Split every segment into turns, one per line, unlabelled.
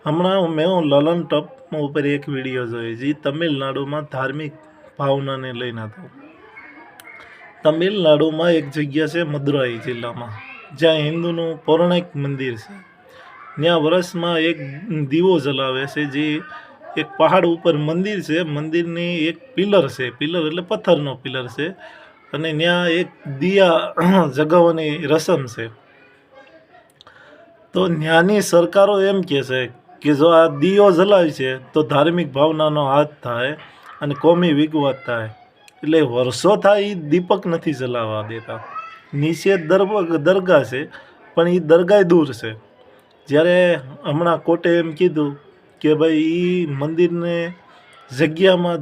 મેં લલન ટોપ ઉપર એક વિડીયો જોયો જે તમિલનાડુમાં ધાર્મિક ભાવનાને લઈને હતો. તમિલનાડુમાં એક જગ્યા છે મદુરાઈ જિલ્લામાં, જ્યાં હિન્દુનું પૌરાણિક મંદિર છે. ત્યાં વર્ષમાં એક દીવો જલાવે છે, જે એક પહાડ ઉપર મંદિર છે. મંદિરની એક પિલર છે, પિલર એટલે પથ્થરનો પિલર છે, અને ત્યાં એક દિયા જગાવવાની રસમ છે. તો ત્યાંની સરકારો એમ કહે છે કે જો આ દીવો જલાય છે તો ધાર્મિક ભાવનાનો હાથ થાય અને કોમી વિગવાદ થાય, એટલે વર્ષો થાય એ દીપક નથી જલાવવા દેતા. નીચે દરગાહ છે, પણ એ દરગાહ દૂર છે. જ્યારે હમણાં કોર્ટે એમ કીધું કે ભાઈ એ મંદિરને જગ્યામાં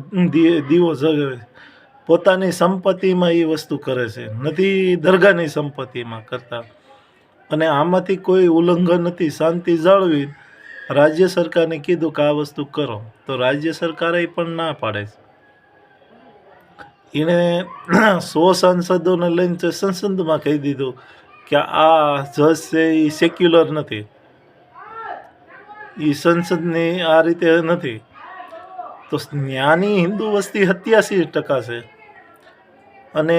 દીવો જગાવે, પોતાની સંપત્તિમાં એ વસ્તુ કરે છે, નથી દરગાહની સંપત્તિમાં કરતા. અને આમાંથી કોઈ ઉલ્લંઘન નથી, શાંતિ જાળવી. રાજ્ય સરકારને કીધું કે આ વસ્તુ કરો, તો રાજ્ય સરકારે પણ ના પાડે છે. એણે 100 સાંસદોને લઈને સંસદમાં કહી દીધું કે આ જજ છે એ સેક્યુલર નથી, એ સંસદની આ રીતે નથી. તો ત્યાંની હિન્દુ વસ્તી 87% છે, અને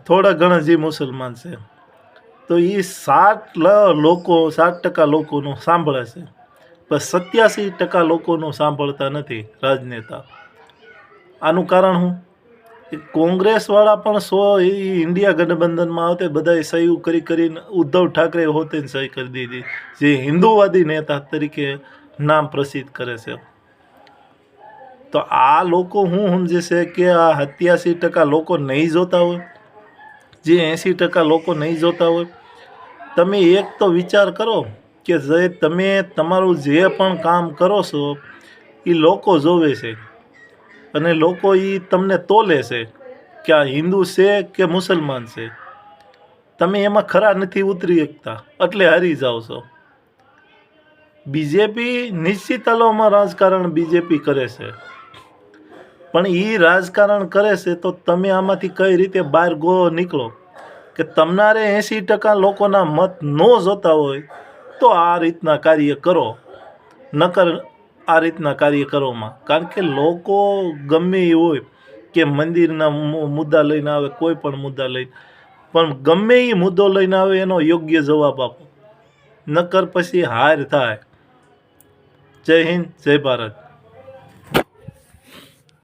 થોડા ઘણા જે મુસલમાન છે. તો એ 60% લોકોનું સાંભળે છે, પણ 87% લોકોનું સાંભળતા નથી રાજનેતા. આનું કારણ શું? કોંગ્રેસવાળા પણ ઇન્ડિયા ગઠબંધનમાં આવતે બધાએ સહી કરીને ઉદ્ધવ ઠાકરે હોતે સહી કરી દીધી, જે હિન્દુવાદી નેતા તરીકે નામ પ્રસિદ્ધ કરે છે. તો આ લોકો શું સમજે છે કે આ 87% લોકો નહીં જોતા હોય, જે 80% લોકો નહીં જોતા હોય? તમે એક તો વિચાર કરો કે જે તમે તમારું જે પણ કામ કરો છો એ લોકો જોવે છે, અને લોકો એ તમને તોલે છે કે આ હિન્દુ છે કે મુસલમાન છે. તમે એમાં ખરા નથી ઉતરી શકતા, એટલે હારી જાઓ છો. બીજેપી નિશ્ચિત હાલોમાં રાજકારણ બીજેપી કરે છે, પણ એ રાજકારણ કરે છે તો તમે આમાંથી કઈ રીતે બહાર નીકળો કે તમારે 80% લોકોના મત ન જોતા હોય તો આ રીતના કાર્ય કરો, નકર આ રીતના કાર્ય કરવામાં. કારણ કે લોકો ગમે એ હોય કે મંદિરના મુદ્દા લઈને આવે, કોઈ પણ મુદ્દા લઈને, પણ ગમે એ મુદ્દો લઈને આવે એનો યોગ્ય જવાબ આપો, નકર પછી હાર થાય. જય હિન્દ, જય ભારત.